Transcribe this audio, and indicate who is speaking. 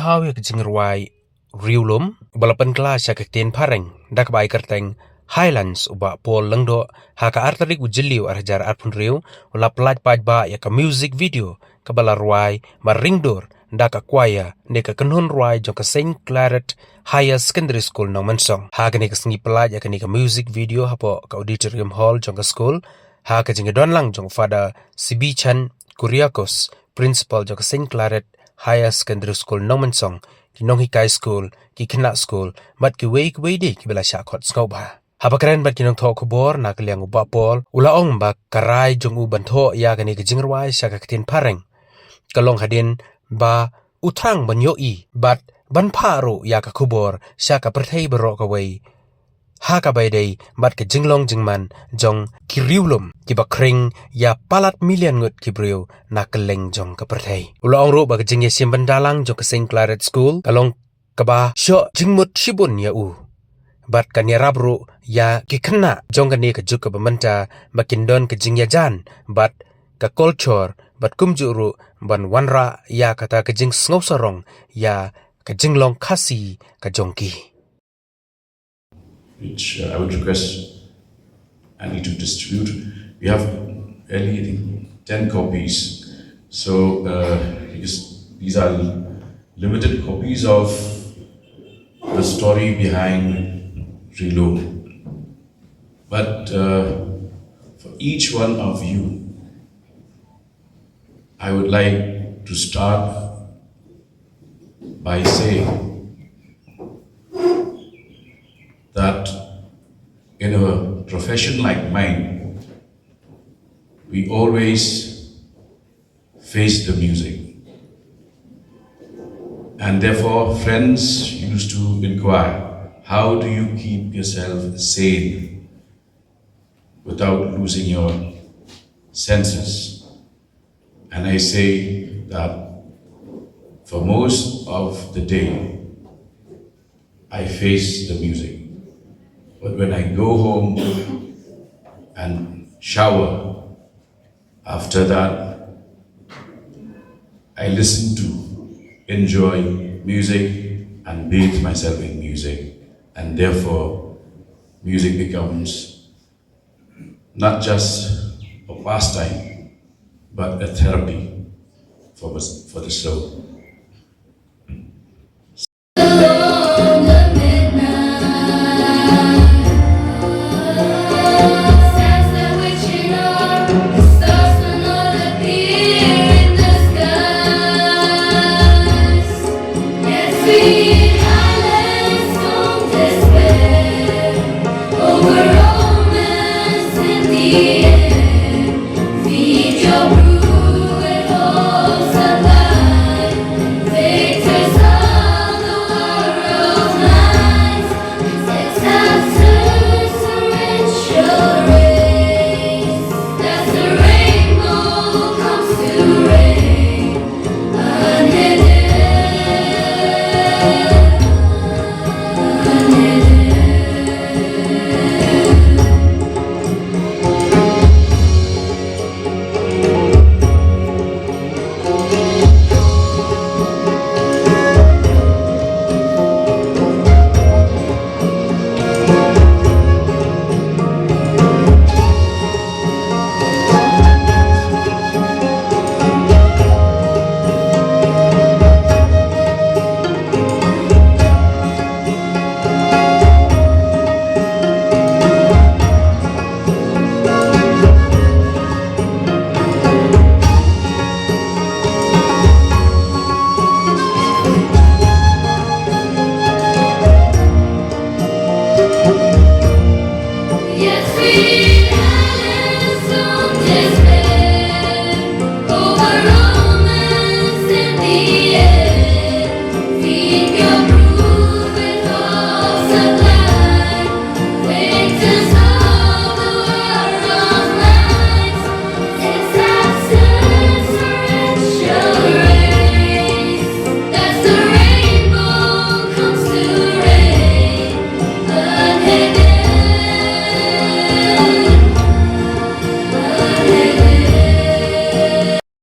Speaker 1: thau ya jingrwai Rilum ubala pynkylla siya ktien phareng dak bai kerteng Highlands uba pol lengdo haka artarik ujiliu arjar arpun riu ula paidbah ya ka music video kabala ruai maringdor daka kwaya neka kenhun ruai jong ka Saint Claret Higher Secondary School no mansong haka neka sengi pelaj ya ka neka music video hapo ka auditorium hall jong ka school haka jinga donlang jong fada Sibichan Kuriakos principal jong ka Saint Claret Higher Secondary School no mansong ki nong hikai school ki kena school mat ki wei di ki bela syakot skauba haba keren bat kinong tho kubor na kaliang uba pol ula ong ba karai jong u bantho ya ka neka jingrwai sya ka ktien phareng kalong hadin ba utrang banyoi bat ban pharu ya ka kubor sya ka perthei bero ka wei ha ka bai dei bat ka jinglong jingman jong ki Rilum ki ba kring ya palat million ngut ki briu na keleng jong ka perthei ula ong ru ba ka jingye sim bandalang jong ka Saint Claret School kalong ka ba syo jingmut shibun ya u bat ka ni rabru ya ki kena jong ka ni ka juk ka bamanta makindon ka jingya jan bat ka culture bat kumjuru ban wanra ya kata ka jing sngow sarong ya ka jinglong khasi ka jongki
Speaker 2: which I would request Annie to distribute. We have barely, I think, 10 copies. So, because these are limited copies of the story behind Rilum. But for each one of you, I would like to start by saying that in a profession like mine, we always face the music. And therefore, friends used to inquire, how do you keep yourself sane without losing your senses? And I say that for most of the day, I face the music. But when I go home and shower, after that, I listen to, enjoy music and bathe myself in music. And therefore, music becomes not just a pastime, but a therapy for the soul.
Speaker 3: We